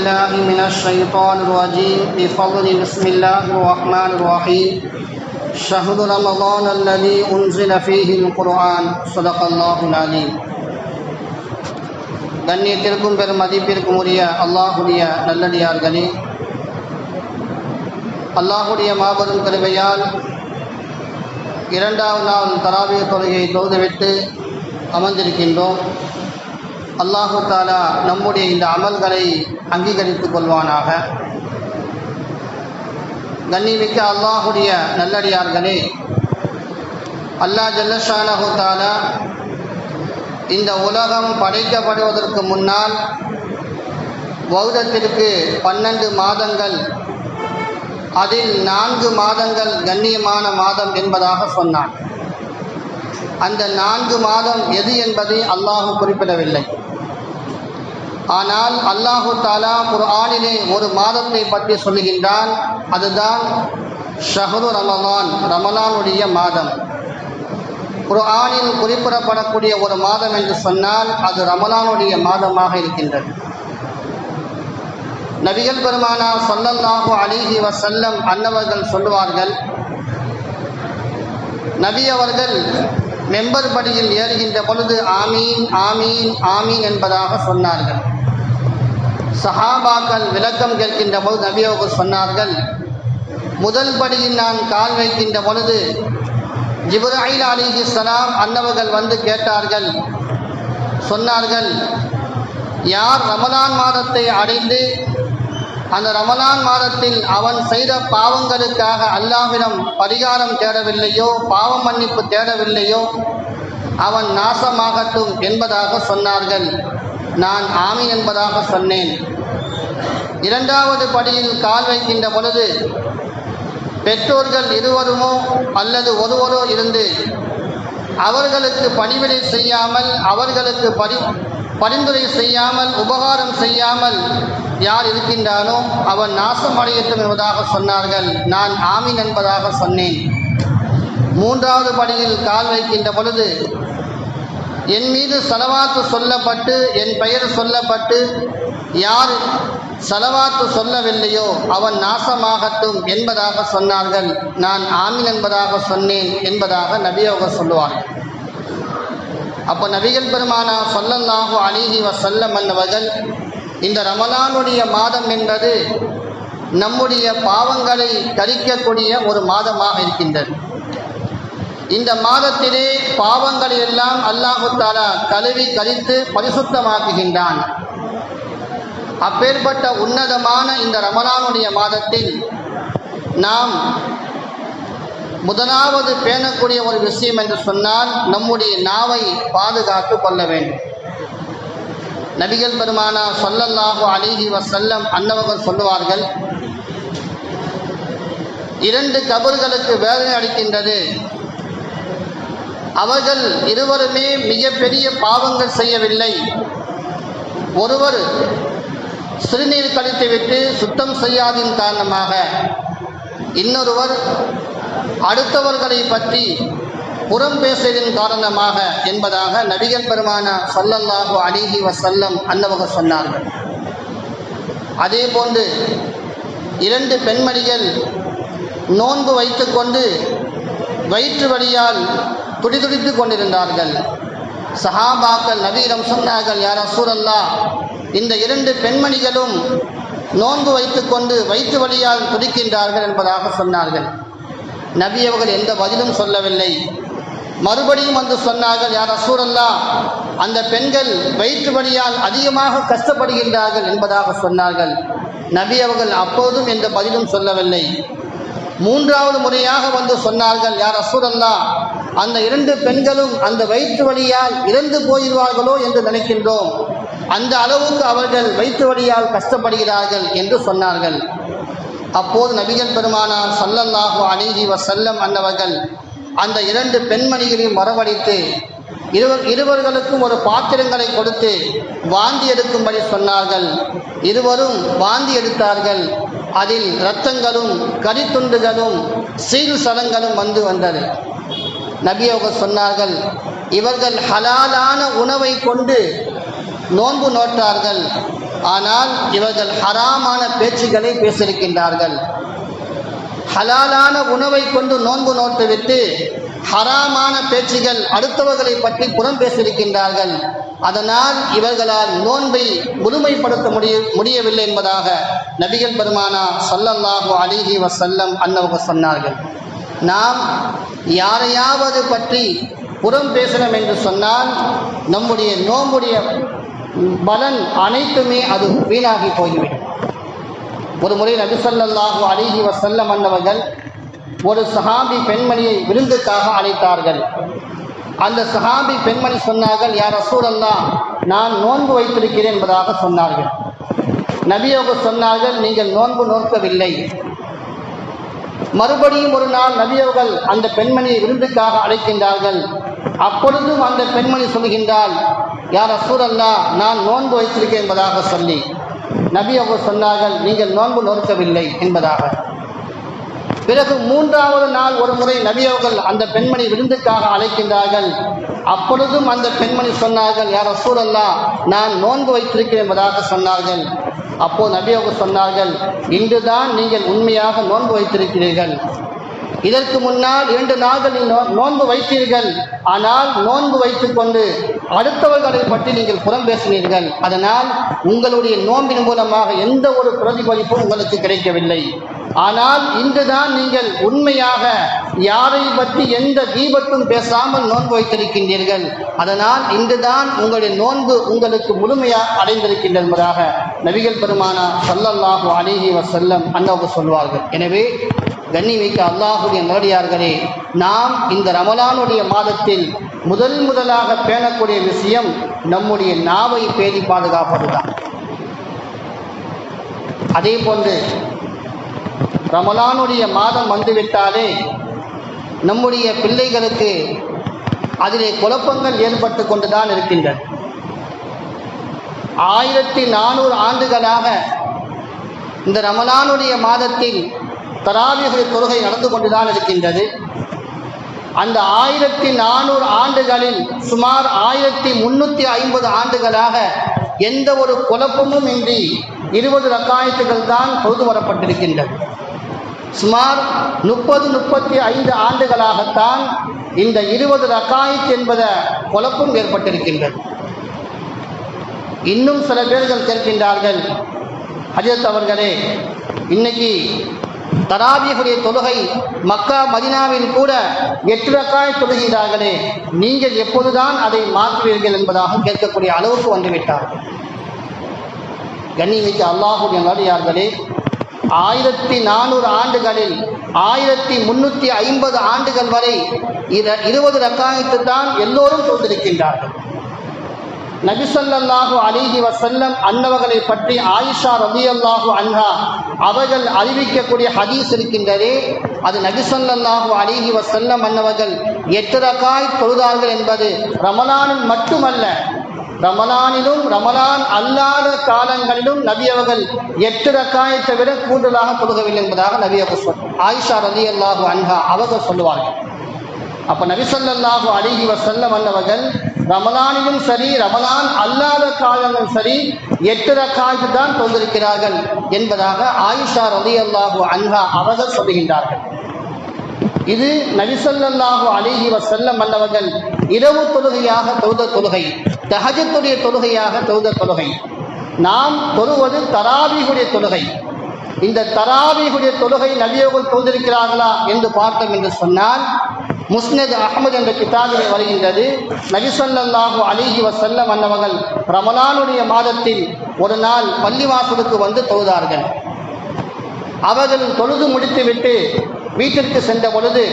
بالله من الشيطان الرجيم بفضل بسم الله الرحمن الرحيم شهر رمضان الذي أنزل فيه القرآن صدق الله العليم. கண்ணியத்திற்கும் பெரும் மதிப்பிற்கும் உரிய அல்லாஹுடைய நல்லடியார்களே, அல்லாஹுடைய மாபெரும் கிருபையால் இரண்டாவது நாள் தராவீஹ் தொழுகையை தொழுதுவிட்டு அமர்ந்திருக்கின்றோம். அல்லாஹு தாலா நம்முடைய இந்த அமல்களை அங்கீகரித்துக் கொள்வானாக. கண்ணியமிக்க அல்லாஹுடைய நல்லடியார்களே, அல்லாஹ் ஜல்லஷானஹு தாலா இந்த உலகம் படைக்கப்படுவதற்கு முன்னால் வருடத்திற்கு 12 மாதங்கள், அதில் 4 மாதங்கள் கண்ணியமான மாதம் என்பதாக சொன்னான். அந்த 4 மாதம் எது என்பதை அல்லாஹ் குறிப்பிடவில்லை. ஆனால் அல்லாஹு தாலா குர்ஆனிலே ஒரு மாதத்தை பற்றி சொல்லுகின்றான். அதுதான் ஷஹ்ரு ரமலான், ரமலானுடைய மாதம். குர்ஆனில் குறிப்பிடப்படக்கூடிய ஒரு மாதம் என்று சொன்னால் அது ரமலானுடைய மாதமாக இருக்கின்றது. நபிகள் பெருமானார் ஸல்லல்லாஹு அலைஹி வஸல்லம் அன்னவர்கள் சொல்லுவார்கள், நபி அவர்கள் மெம்பர் படியில் ஏறுகின்ற பொழுது ஆமீன் ஆமீன் ஆமீன் என்பதாக சொன்னார்கள். சஹாபாக்கள் விளக்கம் கேட்கின்ற பொழுது நபி அவர்கள் சொன்னார்கள், முதல் படியில் நான் கால் வைக்கின்ற பொழுது ஜிப்ராயில் அலைஹிஸ்ஸலாம் அன்னவர்கள் வந்து கேட்டார்கள். சொன்னார்கள், யார் ரமலான் மாதத்தை அடைந்து அந்த ரமலான் மாதத்தில் அவன் செய்த பாவங்களுக்காக அல்லாஹ்விடம் பரிகாரம் தேடவில்லையோ, பாவ மன்னிப்பு தேடவில்லையோ, அவன் நாசமாகட்டும் என்பதாக சொன்னார்கள். நான் ஆமீன் என்பதாக சொன்னேன். இரண்டாவது படியில் கால் வைக்கின்ற பொழுது பெற்றோர்கள் இருவருமோ அல்லது ஒருவரோ இருந்து அவர்களுக்கு பணிவிடை செய்யாமல், அவர்களுக்கு பரிந்துரை செய்யாமல், உபகாரம் செய்யாமல் யார் இருக்கின்றானோ அவன் நாசம் அடையட்டும் என்பதாக சொன்னார்கள். நான் ஆமீன் என்பதாக சொன்னேன். மூன்றாவது படியில் கால் வைக்கின்ற பொழுது என் மீது ஸலவாத்து சொல்லப்பட்டு, என் பெயர் சொல்லப்பட்டு யார் ஸலவாத்து சொல்லவில்லையோ அவன் நாசமாகட்டும் என்பதாக சொன்னார்கள். நான் ஆமீன் என்பதாக சொன்னேன் என்பதாக நபி அவர்கள் சொல்லுவார்கள். அப்போ நபிகள் பெருமானார் ஸல்லல்லாஹு அலைஹி வஸல்லம் அன்னவர்கள் இந்த ரமலானுடைய மாதம் என்பது நம்முடைய பாவங்களை கரிக்கக்கூடிய ஒரு மாதமாக இருக்கின்றது. இந்த மாதத்திலே பாவங்களை எல்லாம் அல்லாஹு தஆலா கழுவி கரித்து பரிசுத்தமாக்குகின்றான். அப்பேற்பட்ட உன்னதமான இந்த ரமலானுடைய மாதத்தில் நாம் முதலாவது பேணக்கூடிய ஒரு விஷயம் என்று சொன்னால் நம்முடைய நாவை பாதுகாத்து கொள்ள வேண்டும். நபிகள் பெருமானார் ஸல்லல்லாஹு அலைஹி வஸல்லம் அன்னவர்கள் சொல்லுவார்கள், 2 கபர்களுக்கு வேதனை அளிக்கின்றது. அவர்கள் இருவருமே மிகப்பெரிய பாவங்கள் செய்யவில்லை. ஒருவர் சிறுநீர் கழித்துவிட்டு சுத்தம் செய்யாதின் காரணமாக, இன்னொருவர் அடுத்தவர்களை பற்றி புறம் பேசியதின் காரணமாக என்பதாக நபிகள் பெருமானார் ஸல்லல்லாஹு அலைஹி வஸல்லம் அன்னவர்கள் சொன்னார்கள். அதே போன்று 2 பெண்மணிகள் நோன்பு வைத்துக்கொண்டு வயிற்று வலியால் துடிதுடித்து கொண்டிருந்தார்கள். சஹாபாக்கள் நபியிடம் சொன்னார்கள், யா ரசூலல்லாஹ், இந்த 2 பெண்மணிகளும் நோன்பு வைத்துக்கொண்டு வயிற்று வலியால் துடிக்கின்றார்கள் என்பதாக சொன்னார்கள். நபி அவர்கள் எந்த பதிலும் சொல்லவில்லை. மறுபடியும் வந்து சொன்னார்கள், யா ரசூலல்லாஹ், அந்த பெண்கள் வயிற்று வலியால் அதிகமாக கஷ்டப்படுகின்றார்கள் என்பதாக சொன்னார்கள். நபி அவர்கள் அப்போதும் எந்த பதிலும் சொல்லவில்லை. மூன்றாவது முறையாக வந்து சொன்னார்கள், யா ரசூலல்லாஹ், அந்த 2 பெண்களும் அந்த வயிற்று வலியால் இறந்து போயிடுவார்களோ என்று நினைக்கின்றோம். அந்த அளவுக்கு அவர்கள் வயிற்று வலியால் கஷ்டப்படுகிறார்கள் என்று சொன்னார்கள். அப்போது நபிகள் பெருமானார் ஸல்லல்லாஹு அலைஹி வஸல்லம் அன்னவர்கள் அந்த 2 பெண்மணிகளையும் வரவழைத்து இருவர்களுக்கும் ஒரு பாத்திரங்களை கொடுத்து வாந்தி எடுக்கும்படி சொன்னார்கள். இருவரும் வாந்தி எடுத்தார்கள். அதில் இரத்தங்களும் கரித்துண்டுகளும் சீல் சலங்களும் வந்தது. நபி அவர்கள் சொன்னார்கள், இவர்கள் ஹலாலான உணவை கொண்டு நோன்பு நோட்டார்கள், ஆனால் இவர்கள் ஹராமான பேச்சுக்களை பேசியிருக்கின்றார்கள். ஹலாலான உணவை கொண்டு நோன்பு நோட்டுவிட்டு ஹராமான பேச்சுகள் அடுத்தவர்களை பற்றி புறம் பேசியிருக்கின்றார்கள். அதனால் இவர்களால் நோன்பை முழுமைப்படுத்த முடியவில்லை என்பதாக நபிகள் பெருமானா ஸல்லல்லாஹு அலைஹி வஸல்லம் அன்னவர்கள் சொன்னார்கள். நாம் யாரையாவது பற்றி புறம் பேசணும் என்று சொன்னால் நம்முடைய நோன்புடைய பலன் அனைத்துமே அது வீணாகி போய்விடும். ஒரு முறை நபி ஸல்லல்லாஹு அலைஹி வஸல்லம் அன்னவர்கள் ஒரு சஹாபி பெண்மணியை விருந்துக்காக அழைத்தார்கள். அந்த சஹாபி பெண்மணி சொன்னார்கள், யா ரசூலல்லாஹ், நான் நோன்பு வைத்திருக்கிறேன் என்பதாக சொன்னார்கள். நபி அவர்கள் சொன்னார்கள், நீங்கள் நோன்பு நோக்கவில்லை. மறுபடியும் ஒரு நாள் நபி அவர்கள் அந்த பெண்மணியை விருந்துக்காக அழைக்கின்றார்கள். அப்பொழுதும் அந்த பெண்மணி சொல்கின்றால், யா ரசூலல்லாஹ், நான் நோன்பு வைத்திருக்கிறேன் என்பதாக சொல்லி நபி அவர்கள் சொன்னார்கள், நீங்கள் நோன்பு நோக்கவில்லை என்பதாக. பிறகு மூன்றாவது நாள் ஒரு முறை நபி அவர்கள் அந்த பெண்மணி விருந்துக்காக அழைக்கின்றார்கள். அப்பொழுதும் அந்த பெண்மணி சொன்னார்கள், யா ரசூலல்லாஹ், நான் நோன்பு வைத்திருக்கிறேன் என்பதாக சொன்னார்கள். அப்போது நபி அவர்கள் சொன்னார்கள், இன்றுதான் நீங்கள் உண்மையாக நோன்பு வைத்திருக்கிறீர்கள். இதற்கு முன்னால் 2 நாட்கள் நோன்பு வைத்தீர்கள். ஆனால் நோன்பு வைத்துக் கொண்டு அடுத்தவர்களை பற்றி நீங்கள் புறம் பேசினீர்கள். அதனால் உங்களுடைய நோன்பின் மூலமாக எந்த ஒரு பிரதிபலிப்பும் உங்களுக்கு கிடைக்கவில்லை. ஆனால் இன்றுதான் நீங்கள் உண்மையாக யாரை பற்றி எந்த கீபத்தும் பேசாமல் நோன்பு வைத்திருக்கின்றீர்கள். அதனால் இன்றுதான் உங்களுடைய நோன்பு உங்களுக்கு முழுமையாக அடைந்திருக்கின்றது என்பதாக நபிகள் பெருமானா ஸல்லல்லாஹு அலைஹி வஸல்லம் அன்னவர்கள் சொல்வார்கள். எனவே கண்ணிமிக்க அல்லாஹுடைய நேரடியார்களே, நாம் இந்த ரமலானுடைய மாதத்தில் முதலாக பேணக்கூடிய விஷயம் நம்முடைய நாவை பேணி பாதுகாப்பதுதான். அதே போன்று ரமலானுடைய மாதம் வந்துவிட்டாலே நம்முடைய பிள்ளைகளுக்கு அதிலே குழப்பங்கள் ஏற்பட்டு கொண்டுதான் இருக்கின்றது. 1400 ஆண்டுகளாக இந்த ரமலானுடைய மாதத்தில் தராவீஹ் தொழுகை நடந்து கொண்டுதான் இருக்கின்றது. அந்த 1400 ஆண்டுகளில் சுமார் 1350 ஆண்டுகளாக எந்த ஒரு குழப்பமும் இன்றி 20 ரக்காயத்துகள் தான் தொழுது வரப்பட்டிருக்கின்றது. சுமார் 30-35 ஆண்டுகளாகத்தான் இந்த 20 ரக்காயத் என்பத குழப்பம் ஏற்பட்டிருக்கின்றது. இன்னும் சில பேர்கள் கேட்கின்றார்கள், ஹஜ்ரத் அவர்களே, இன்னைக்கு தராவீஹுடைய தொழுகை மக்கா மதீனாவில் கூட 8 ரக்காயத் தொழுகிறார்களே, நீங்கள் எப்போதுதான் அதை மாற்றுவீர்கள் என்பதாக கேட்கக்கூடிய அளவுக்கு வந்துவிட்டார்கள். கண்ணிமிக்க அல்லாஹுடைய நல்லடியார்களே, 1400 ஆண்டுகளில் 1350 ஆண்டுகள் வரை 20 ரக்காயத்து தான் எல்லோரும் தொழுதிருக்கின்றார்கள். நபி ஸல்லல்லாஹு அலைஹி வஸல்லம் அன்னவர்களை பற்றி ஆயிஷா ரலியல்லாஹு அன்ஹா அவர்கள் அறிவிக்கக்கூடிய ஹதீஸ் இருக்கின்றதே, அது நபி ஸல்லல்லாஹு அலைஹி வஸல்லம் அன்னவர்கள் 8 ரக்காயத் தொழுதார்கள் என்பது ரமலானில் மட்டுமல்ல, ரமலானிலும் ரமலான் அல்லாத காலங்களிலும் நபி அவர்கள் 8 ரக்காயத்தை விட கூடுதலாக தொழுகவில்லை என்பதாக நபி அவர்கள் ஆயிஷா ரலியல்லாஹு அன்ஹா அவர்கள் சொல்லுவார்கள். அப்போ நபி ஸல்லல்லாஹு அலைஹி வஸல்லம் அன்னவர்கள் ரமலானிலும் சரி ரமலான் அல்லாத காலங்களும் சரி 8 ரக்காயத்து தான் தொழுதிருக்கிறார்கள் என்பதாக ஆயிஷா ரலியல்லாஹு அன்ஹா அவர்கள் சொல்லுகின்றார்கள். இது நபி ஸல்லல்லாஹு அலைஹி வஸல்லம் அன்னவர்கள் இரவு தொழுகையாக தொழுத தொழுகை, தஹஜ்ஜுடைய தொழுகையாக தொழுத தொழுகை. நாம் தொழுவது தராவீஹுடைய தொழுகை. இந்த தராவீஹுடைய தொழுகை நபி அவர்கள் தொழுதிருக்கிறார்களா என்று பார்த்தோம் என்று சொன்னால், முஸ்னத் அஹ்மத் என்ற கிதாபிலே வருகின்றது, நபி ஸல்லல்லாஹு அலைஹி வஸல்லம் அன்னவர்கள் ரமலானுடைய மாதத்தில் ஒரு நாள் பள்ளிவாசலுக்கு வந்து தொழுதார்கள். அவர்கள் தொழுது முடித்துவிட்டு வீட்டிற்கு சென்ற பொழுது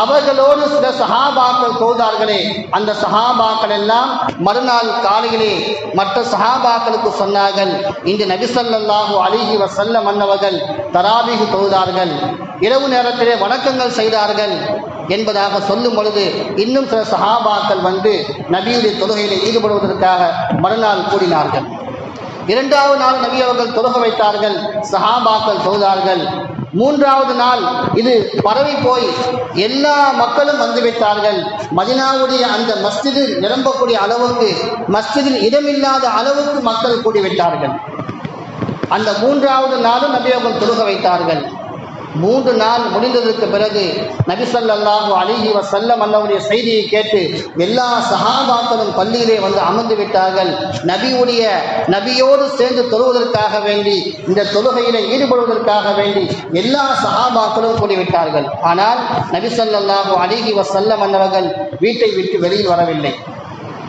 அவர்களோடு சில சஹாபாக்கள் தொழுதார்களே, அந்த சஹாபாக்கள் எல்லாம் மறுநாள் காலையிலே மற்ற சஹாபாக்களுக்கு சொன்னார்கள், இன்று நபி ஸல்லல்லாஹு அலைஹி வஸல்லம் அன்னவர்கள் தராவீஹ் தொழுதார்கள், இரவு நேரத்திலே வணக்கங்கள் செய்தார்கள் என்பதாக சொல்லும் பொழுது இன்னும் சில சஹாபாக்கள் வந்து நபியுடைய தொழுகையில் ஈடுபடுவதற்காக மறுநாள் கூடினார்கள். 2வது நாள் நபி அவர்கள் தொழுக வைத்தார்கள், சஹாபாக்கள் தொழுதார்கள். 3வது நாள் இது பரவி போய் எல்லா மக்களும் வந்துவிட்டார்கள். மதீனாவுடைய அந்த மஸ்ஜிதில் நிரம்பக்கூடிய அளவுக்கு, மஸ்ஜிதில் இடமில்லாத அளவுக்கு மக்கள் கூடிவிட்டார்கள். அந்த 3வது நாளும் நபி அவர்கள் தொழுக வைத்தார்கள். 3 நாள் முடிந்ததற்கு பிறகு நபி ஸல்லல்லாஹு அலைஹி வஸல்லம் அன்னவருடைய செய்தியை கேட்டு எல்லா சஹாபாக்களும் பள்ளியிலே வந்து அமர்ந்து விட்டார்கள். நபியோடு சேர்ந்து தொழுவதற்காக வேண்டி, இந்த தொழுகையிலே ஈடுபடுவதற்காக வேண்டி எல்லா சஹாபாக்களும் கூடிவிட்டார்கள். ஆனால் நபி ஸல்லல்லாஹு அலைஹி வஸல்லம் அன்னவர்கள் வீட்டை விட்டு வெளியில் வரவில்லை.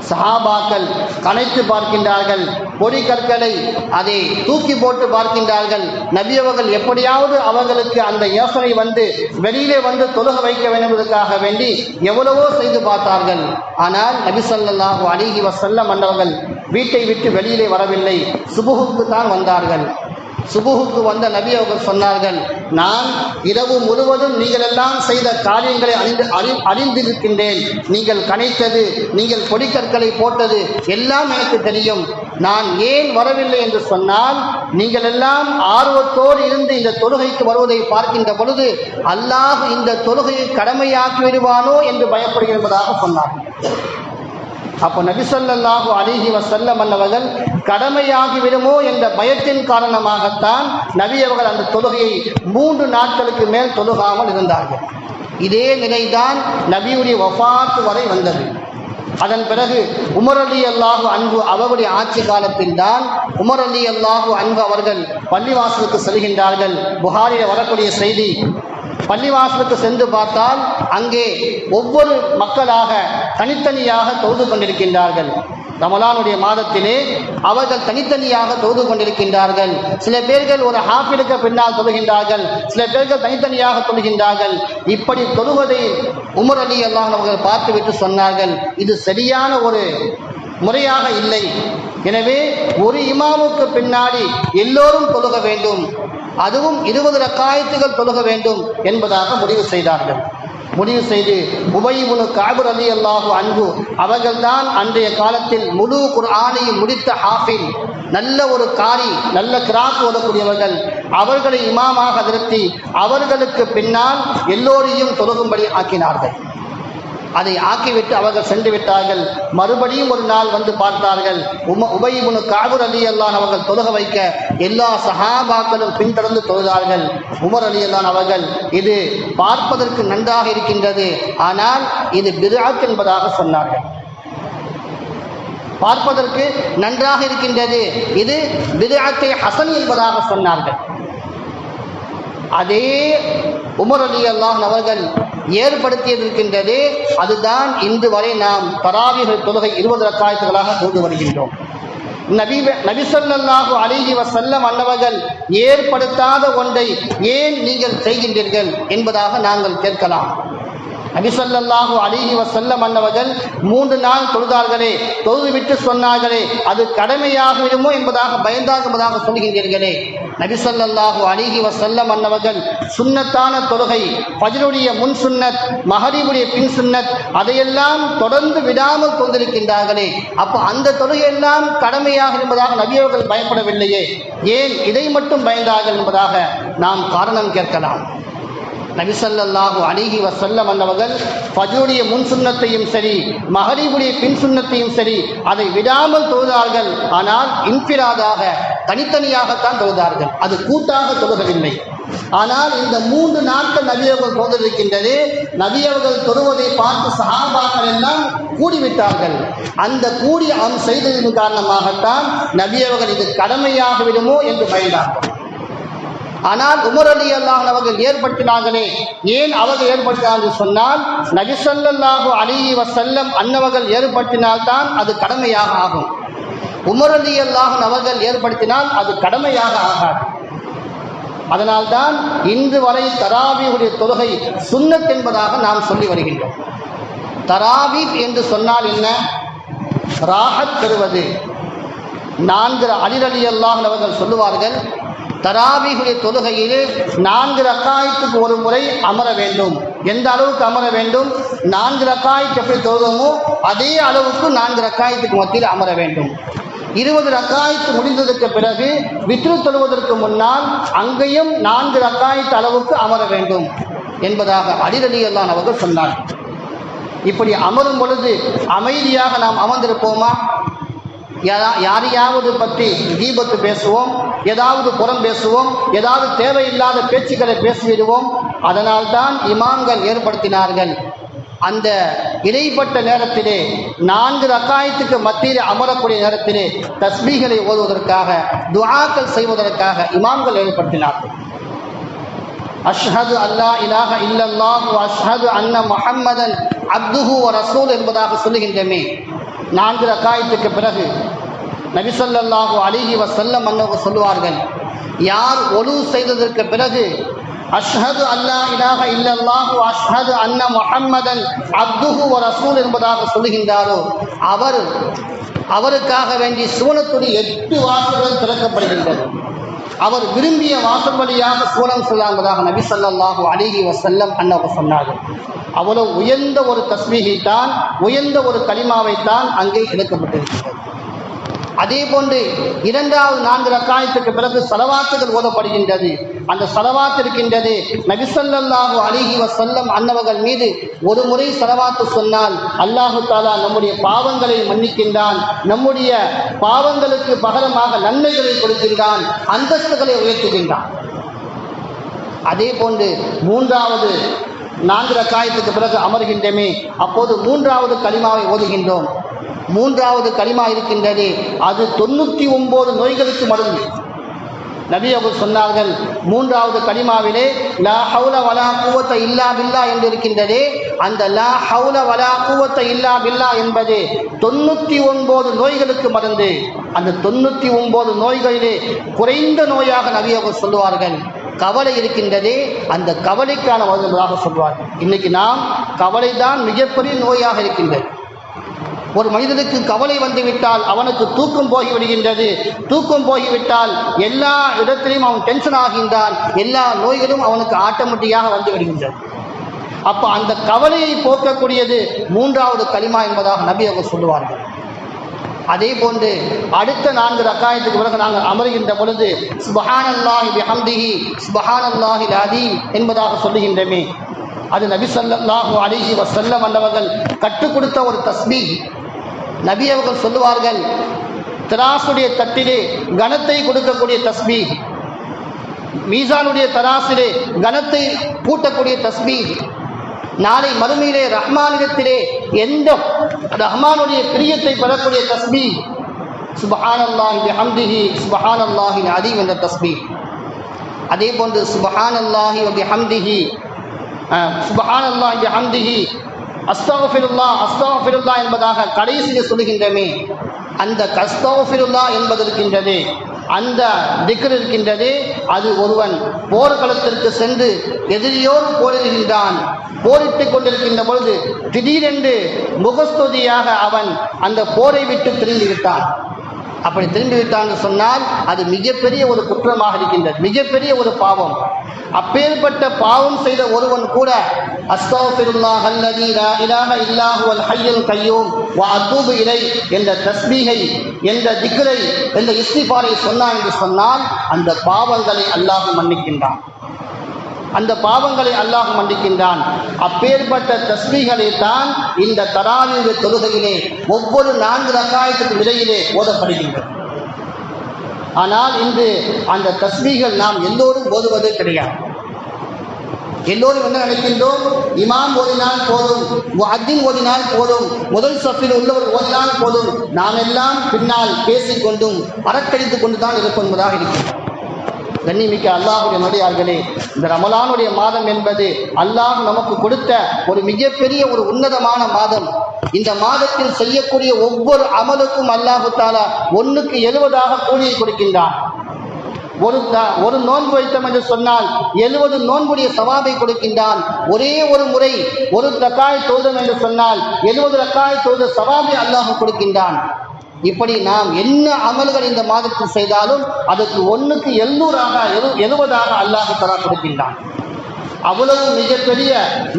சஹாபாக்கள் கனைத்து பார்க்கின்றார்கள், பொடி கற்களை அதை தூக்கி போட்டு பார்க்கின்றார்கள். நபி அவர்கள் எப்படியாவது அவர்களுக்கு அந்த யோசனை வந்து வெளியிலே வந்து தொழுக வைக்க வேண்டும் என்பதற்காக வேண்டி எவ்வளவோ செய்து பார்த்தார்கள். ஆனால் நபி ஸல்லல்லாஹு அலைஹி வஸல்லம் அன்னவர்கள் வீட்டை விட்டு வெளியிலே வரவில்லை. சுபுஹுக்கு தான் வந்தார்கள். சுபுஹுக்கு வந்த நபி அவர்கள் சொன்னார்கள், நான் இரவு முழுவதும் நீங்கள் எல்லாம் செய்த காரியங்களை அறிந்திருக்கின்றேன். நீங்கள் கனைத்தது, நீங்கள் பொடிக்கற்களை போட்டது எல்லாம் எனக்கு தெரியும். நான் ஏன் வரவில்லை என்று சொன்னால், நீங்கள் எல்லாம் ஆர்வத்தோடு இருந்து இந்த தொழுகைக்கு வருவதை பார்க்கின்ற பொழுது அல்லாஹ் இந்த தொழுகையை கடமையாக்கி விடுவானோ என்று பயப்படுகிறேன் என்பதாக சொன்னார். அப்போ நபி ஸல்லல்லாஹு அலைஹி வஸல்லம் அவர்கள் கடமையாகி விடுமோ என்ற பயத்தின் காரணமாகத்தான் நபி அவர்கள் அந்த தொழுகையை 3 நாட்களுக்கு மேல் தொழுகாமல் இருந்தார்கள். இதே நிலைதான் நபியுடைய வஃபாத் வரை வந்தது. அதன் பிறகு உமர் ரலியல்லாஹு அன்ஹு அவருடைய ஆட்சி காலத்தில் தான் உமர் ரலியல்லாஹு அன்ஹு அவர்கள் பள்ளிவாசலுக்கு செல்கின்றார்கள். புகாரில் வரக்கூடிய செய்தி, பள்ளிவாசலுக்கு சென்று பார்த்தால் அங்கே ஒவ்வொரு மக்களாக தனித்தனியாக தொழுது கொண்டிருக்கின்றார்கள். ரமலானுடைய மாதத்திலே அவர்கள் தனித்தனியாக தொழுது கொண்டிருக்கின்றார்கள். சில பேர்கள் ஒரு ஹாஃபிலுக்கு பின்னால் தொழுகின்றார்கள், சில பேர்கள் தனித்தனியாக தொழுகின்றார்கள். இப்படி தொழுவதை உமர் ரலியல்லாஹு அவர்கள் பார்த்துவிட்டு சொன்னார்கள், இது சரியான ஒரு முறையாக இல்லை. எனவே ஒரு இமாமுக்கு பின்னாடி எல்லோரும் தொழுக வேண்டும், அதுவும் 20 ரக்காயத்துகள் தொழுக வேண்டும் என்பதாக முடிவு செய்தார்கள். முடிவு செய்து உபய் இப்னு கஅப் ரலியல்லாஹு அன்ஹு அவர்கள்தான் அன்றைய காலத்தில் முழு குர்ஆனையும் முடித்த ஹாஃபில், நல்ல ஒரு காரி, நல்ல கிராத் ஓதக்கூடியவர்கள், அவர்களை இமாமாக நிறுத்தி அவர்களுக்கு பின்னால் எல்லோரையும் தொழுகும்படி ஆக்கினார்கள். அதை ஆக்கிவிட்டு அவர்கள் சென்று விட்டார்கள். மறுபடியும் ஒரு நாள் வந்து பார்த்தார்கள். உபய் இப்னு கஅப் ரலியல்லாஹு அவர்கள் தொழுக வைக்க எல்லா சஹாபாக்களும் பின்தொடர்ந்து தொழுதார்கள். உமர் ரலியல்லாஹு அவர்கள், இது பார்ப்பதற்கு நன்றாக இருக்கின்றது, ஆனால் இது பித்அத் என்பதாக சொன்னார்கள். பார்ப்பதற்கு நன்றாக இருக்கின்றது, இது பித்அத்தே ஹஸன் என்பதாக சொன்னார்கள். அதே உமர் ரலியல்லாஹு அவர்கள் ஏற்படுத்தியிருக்கின்றது, அதுதான் இன்று வரை நாம் தராவீஹ் தொழுகை 20 ரக்காயத்துகளாக தொழுது வருகின்றோம். நபி ஸல்லல்லாஹு அலைஹி வஸல்லம் அன்னவர்கள் ஏற்படுத்தாத ஒன்றை ஏன் நீங்கள் செய்கின்றீர்கள் என்பதாக நாங்கள் கேட்கலாம். நபி ஸல்லல்லாஹு அலைஹி வஸல்லம் அன்னவர்கள் 3 நாள் தொழுதார்களே, தொழுதுவிட்டு சொன்னார்களே, அது கடமையாக விடுமோ என்பதாக பயந்தார் என்பதாக சொல்கின்றீர்களே. நபி ஸல்லல்லாஹு அலைஹி வஸல்லம் அன்னவர்கள் சுன்னத்தான தொழுகை, ஃபஜ்ருடைய முன் சுன்னத், மஹரிபுடைய பின் சுன்னத், அதையெல்லாம் தொடர்ந்து விடாமல் தொழுதிருக்கின்றார்களே, அப்போ அந்த தொழுகையெல்லாம் கடமையாக என்பதாக நபி அவர்கள் பயப்படவில்லையே, ஏன் இதை மட்டும் பயந்தார்கள் என்பதாக நாம் காரணம் கேட்கலாம். நபி ஸல்லல்லாஹு அலைஹி வஸல்லம் அன்னவர்கள் ஃபஜ்ருடைய முன் சுன்னத்தையும் சரி, மஹரிபுடைய பின் சுன்னத்தையும் சரி, அதை விடாமல் தொழுதார்கள். ஆனால் இன்ஃபிராதாக, தனித்தனியாகத்தான் தொழுதார்கள், அது கூட்டாக தொழுகவில்லை. ஆனால் இந்த 3 நாட்கள் நபி அவர்கள் தொழுதிருக்கின்றது. நபி அவர்கள் தொழுவதை பார்த்து சஹாபாக்கள் எல்லாம் கூடிவிட்டார்கள். அந்த கூடி செய்ததின் காரணமாகத்தான் நபி அவர்கள் இது கடமையாக விடுமோ என்று பயந்தார்கள். ஆனால் உமர் ரலியல்லாஹு அவர்கள் ஏற்படுத்தினார்களே, ஏன் அவர்கள் ஏற்படுத்தினார்கள் சொன்னால், நபி ஸல்லல்லாஹு அலைஹி வஸல்லம் அன்னவர்கள் ஏற்படுத்தினால்தான் அது கடமையாக ஆகும். உமர் ரலியல்லாஹு அவர்கள் ஏற்படுத்தினால் அது கடமையாக ஆகாது. அதனால்தான் இன்று வரை தராவீஹுடைய தொழுகை சுன்னத் என்பதாக நாம் சொல்லி வருகின்றோம். தராவீஹ் என்று சொன்னால் என்ன? ராஹத் பெறுவது. 4 அலி ரலியல்லாஹு அவர்கள் சொல்லுவார்கள், தராவீஹுடைய தொழுகையில் 4 ரக்காயத்துக்கு ஒரு முறை அமர வேண்டும். எந்த அளவுக்கு அமர வேண்டும்? 4 ரக்காயத்து எப்படி தொழுதோமோ அதே அளவுக்கு 4 ரக்காயத்துக்கு மத்தியில் அமர வேண்டும். 20 ரக்காயத்து முடிந்ததற்கு பிறகு வித்ரு தொழுவதற்கு முன்னால் அங்கேயும் 4 ரக்காயத்து அளவுக்கு அமர வேண்டும் என்பதாக அலி ரலியல்லாஹு அவர்கள் சொன்னார்கள். இப்படி அமரும் பொழுது அமைதியாக நாம் அமர்ந்திருப்போமா? யாரையாவது பற்றி கீபத்து பேசுவோம், ஏதாவது புறம் பேசுவோம், ஏதாவது தேவையில்லாத பேச்சுக்களை பேசிவிடுவோம். அதனால்தான் இமாம்கள் ஏற்படுத்தினார்கள், அந்த இடைப்பட்ட நேரத்திலே 4 ரக்காயத்துக்கு மத்தியில் அமரக்கூடிய நேரத்திலே தஸ்பீகளை ஓதுவதற்காக, துஆக்கள் செய்வதற்காக இமாம்கள் ஏற்படுத்தினார்கள். அஷ்ஹது அல்லா இலாஹ இல்லல்லாஹு வ அஷ்ஹது அன்ன முஹம்மதன் அப்துஹு வ ரசூல் என்பதாக சொல்லுகின்றமே. 4 ரக்காயத்துக்கு பிறகு நபி ஸல்லல்லாஹு அலைஹி வஸல்லம் அவர்கள் சொல்லுவார்கள், யார் ஒலு செய்ததற்கு பிறகு அஷ்ஹது அல்லா இலாஹ இல்லல்லாஹு வ அஷ்ஹது அன்ன முஹம்மதன் அப்துஹு வ ரசூல் என்பதாக சொல்லுகின்றாரோ அவருக்காக வேண்டி சுவனத்துடைய 8 வாசல்கள் திறக்கப்படுகின்றது. அவர் விரும்பிய வாசல் வழியாக சூழம் சொல்லாம்பதாக நபி ஸல்லல்லாஹு அலைஹி வஸல்லம் அன்னவர் சொன்னார்கள். அவ்வளவு உயர்ந்த ஒரு தஸ்பீஹை தான், உயர்ந்த ஒரு கலிமாவைத்தான் அங்கே எடுக்கப்பட்டிருக்கிறது. அதே போன்று 2வது 4 ரக்காயத்துக்கு பிறகு ஸலவாத்துகள் ஓதப்படுகின்றது. அந்த ஸலவாத் இருக்கின்றது, நபி ஸல்லல்லாஹு அலைஹி வஸல்லம் அன்னவர்கள் மீது ஒரு முறை ஸலவாத்து சொன்னால் அல்லாஹு தஆலா நம்முடைய பாவங்களை மன்னிக்கின்றான், நம்முடைய பாவங்களுக்கு பகரமாக நன்மைகளை கொடுக்கின்றான், அந்தஸ்துகளை உயர்த்துகின்றான். அதே போன்று 3வது 4 ரக்காயத்துக்கு பிறகு அமர்கின்றமே, அப்போது 3வது கலிமாவை ஓதுகின்றோம். 3வது கலிமா இருக்கின்றது, அது 99 நோய்களுக்கு மருந்து. நபி அவர்கள் சொன்னார்கள், 3வது கலிமாவிலே லா ஹவுல வலா குவத்த இல்லா பில்லா என்று இருக்கின்றதே, அந்த லா ஹவுல வலா குவத்த இல்லா பில்லா என்பது 99 நோய்களுக்கு மருந்து. அந்த 99 நோய்களிலே குறைந்த நோயாக நபி அவர்கள் சொல்லுவார்கள், கவலை இருக்கின்றதே, அந்த கவலைக்கான மருந்தாக சொல்வார்கள். இன்னைக்கு நாம் கவலை தான் மிகப்பெரிய நோயாக இருக்கின்றது. ஒரு மனிதனுக்கு கவலை வந்துவிட்டால் அவனுக்கு தூக்கம் போய்விடுகின்றது. தூக்கம் போய்விட்டால் எல்லா இடத்திலையும் அவன் டென்ஷன் ஆகின்றான், எல்லா நோய்களும் அவனுக்கு ஆட்டோமேட்டிக்காக வந்து விடுகின்றது. அப்போ அந்த கவலையை போக்கக்கூடியது 3வது கலிமா என்பதாக நபி அவர்கள் சொல்லுவார்கள். அதே போன்று அடுத்த 4 ரக்காயத்துக்கு பிறகு நாங்கள் அமர்கின்ற பொழுது சுப்ஹானல்லாஹி பிஹம்திஹி சுப்ஹானல்லாஹில் அஸீம் என்பதாக சொல்லுகின்றமே, அது நபி ஸல்லல்லாஹு அலைஹி வஸல்லம் அவர்கள் கற்றுக் கொடுத்த ஒரு தஸ்பீஹ். நபி அவர்கள் சொல்லுவார்கள், திராசுடைய தட்டிலே கனத்தை கொடுக்கக்கூடிய தஸ்பீஹ், மீசானுடைய தராசிலே கனத்தை கூட்டக்கூடிய தஸ்பீஹ், நாளை மறுமையிலே ரஹ்மானிடத்திலே எந்த ரஹ்மானுடைய பிரியத்தை பெறக்கூடிய தஸ்பீஹ் சுப்ஹானல்லாஹி பிஹம்திஹி சுப்ஹானல்லாஹில் அஸீம் என்ற தஸ்பீஹ். அதே போன்று சுப்ஹானல்லாஹி வ பிஹம்திஹி சுப்ஹானல்லாஹி பிஹம்திஹி அஸ்தக்ஃபிருல்லாஹ் அஸ்தக்ஃபிருல்லாஹ் என்பதாக கடைசியில் சொல்லுகின்றமே, அந்த அஸ்தக்ஃபிருல்லாஹ் என்பது இருக்கின்றது, அந்த திக்ர் இருக்கின்றது, அது ஒருவன் போர்க்களத்திற்கு சென்று எதிரியோடு போரிடுகின்றான், போரிட்டு கொண்டிருக்கின்ற பொழுது திடீரென்று முகஸ்துதியாக அவன் அந்த போரை விட்டு திரும்பிவிட்டான். அப்படி திரும்பிவிட்டான்னு சொன்னால் அது மிகப்பெரிய ஒரு குற்றமாக இருக்கின்றது, மிகப்பெரிய ஒரு பாவம். அப்பேற்பட்ட பாவம் செய்த ஒருவன் கூட அஸ்தக்ஃபிருல்லாஹ் அல்லதீ லா இலாஹ இல்லா ஹுவல் ஹய்யுல் கய்யூம் வ அதூபு இலை என்ற தஸ்பீஹை, என்ற திக்ரை, என்ற இஸ்திஃபாரை சொன்னான் என்று சொன்னால் அந்த பாவங்களை அல்லாஹ் மன்னிக்கின்றான், அந்த பாவங்களை அல்லாஹ் மன்னிக்கின்றான். அப்பேற்பட்ட தஸ்பீஹ்களை தான் இந்த தராவீஹ் தொழுகையிலே ஒவ்வொரு 4 ரக்காயத்துக்கு இடையிலே ஓதப்படுகின்றது. ஆனால் இன்று அந்த தஸ்பீஹ்கள் நாம் எல்லோரும் ஓதுவதே கிடையாது. எல்லோரும் என்ன நினைக்கின்றோம், இமாம் ஓதினால் போதும், முஅத்தின் ஓதினால் போதும், முதல் சஃபில் உள்ளவர் ஓதினால் போதும், நாம் எல்லாம் பின்னால் பேசிக்கொண்டும் அரக்கடித்துக் கொண்டு தான் இருப்போம் என்பதாக இருக்கிறோம். கண்ணிமிக்க அல்லாஹுடைய நடிகார்களே, இந்த ரமலானுடைய மாதம் என்பது அல்லாஹ் நமக்கு கொடுத்த ஒரு மிகப்பெரிய ஒரு உன்னதமான மாதம். இந்த மாதத்தில் செய்யக்கூடிய ஒவ்வொரு அமலுக்கும் அல்லாஹு தஆலா 1க்கு 70 கூலியை கொடுக்கின்றான். ஒரு நோன்பு வைத்தோம் என்று சொன்னால் 70 நோன்புடைய சவாபை கொடுக்கின்றான். ஒரே ஒரு முறை ஒரு ரக்காய் தொழுதோம் என்று சொன்னால் 70 ரக்காய் தொழுத சவாபை அல்லாஹ் கொடுக்கின்றான். இப்படி நாம் என்ன அமல்கள் இந்த மாதத்தில் செய்தாலும் அதற்கு 1க்கு 70 அல்லாஹ் தஆலா கொடுக்கின்றான். அவ்வளவு மிகப்பெரிய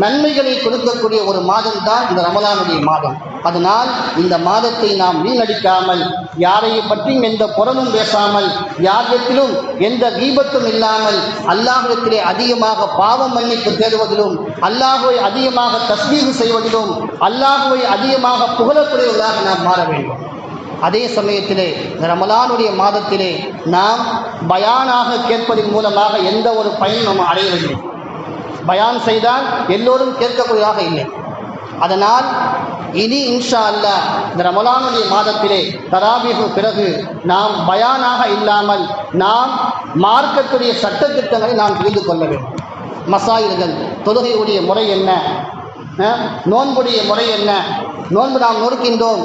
நன்மைகளை கொடுக்கக்கூடிய ஒரு மாதம் தான் இந்த ரமலானுடைய மாதம். அதனால் இந்த மாதத்தை நாம் வீணடிக்காமல், யாரை பற்றியும் எந்த புறமும் பேசாமல், யாரிடத்திலும் எந்த கீபத்தும் இல்லாமல், அல்லாஹ்விடத்திலே அதிகமாக பாவம் மன்னிப்பு தேடுவதிலும், அல்லாஹ்வை அதிகமாக தஸ்பீஹ் செய்வதிலும், அல்லாஹ்வை அதிகமாக புகழக்கூடியவர்களாக நாம் மாற வேண்டும். அதே சமயத்திலே ரமலானுடைய மாதத்திலே நாம் பயானாக கேட்பதன் மூலமாக எந்த ஒரு பயனும் நாம் அடையவில்லை. பயான் செய்தால் எல்லோரும் கேட்கக்கூடியதாக இல்லை. அதனால் இனி இன்ஷா அல்லாஹ் இந்த ரமலானுடைய மாதத்திலே தராபீஹு பிறகு நாம் பயானாக இல்லாமல் நாம் மார்க்கத்துடைய சட்டத்திட்டங்களை நாம் தெரிந்து கொள்ள வேண்டும். மசாயில்கள், தொழுகையுடைய முறை என்ன, நோன்புடைய முறை என்ன, நோன்பு நாம் நொறுக்கின்றோம்,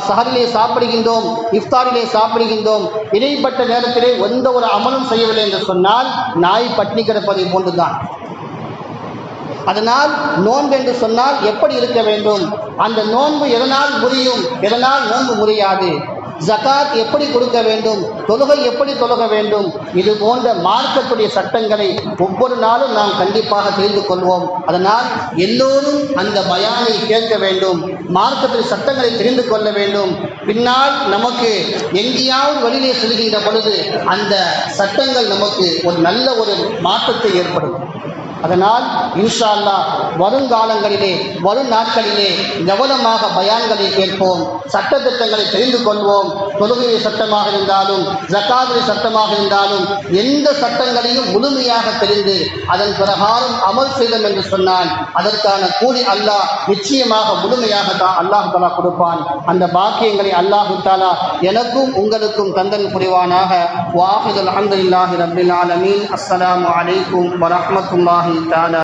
சஹரிலே சாப்பிடுகின்றோம், இஃப்தாரிலே சாப்பிடுகின்றோம், இடைப்பட்ட நேரத்திலே எந்த ஒரு அமலும் செய்யவில்லை என்று சொன்னால் நாய் பட்டினி கிடப்பதை போன்றுதான். அதனால் நோன்பு என்று சொன்னால் எப்படி இருக்க வேண்டும், அந்த நோன்பு எதனால் முறியும், எதனால் நோன்பு முறியாது, ஜகாத் எப்படி கொடுக்க வேண்டும், தொழுகை எப்படி தொழுக வேண்டும், இது போன்ற மார்க்கத்துடைய சட்டங்களை ஒவ்வொரு நாளும் நாம் கண்டிப்பாக தெரிந்து கொள்வோம். அதனால் எல்லோரும் அந்த பயானை கேட்க வேண்டும், மார்க்கத்துடைய சட்டங்களை தெரிந்து கொள்ள வேண்டும். பின்னால் நமக்கு எங்கேயாவது வழியிலே செல்கின்ற பொழுது அந்த சட்டங்கள் நமக்கு ஒரு நல்ல ஒரு மாற்றத்தை ஏற்படும். அதனால் இன்ஷா அல்லாஹ் வருங்காலங்களிலே வரும் நாட்களிலே கவனமாக பயான்களை கேட்போம், சட்டத்திட்டங்களை தெரிந்து கொள்வோம். தொழுகை சட்டமாக இருந்தாலும் ஜகாத்துடைய சட்டமாக இருந்தாலும் எந்த சட்டங்களையும் முழுமையாக தெரிந்து அதன் பிரகாரம் அமல் செய்தோம் என்று சொன்னால் அதற்கான கூலி அல்லாஹ் நிச்சயமாக முழுமையாக தான் அல்லாஹ் தஆலா கொடுப்பான். அந்த பாக்கியங்களை அல்லாஹ் தஆலா எனக்கும் உங்களுக்கும் தந்தன் புரிவானாக. வாஹிதுல் அல்ஹம்துலில்லாஹி ரப்பில் ஆலமீன். அஸ்ஸலாமு அலைக்கும் வரஹ்மத்துல்லாஹி தஆலா.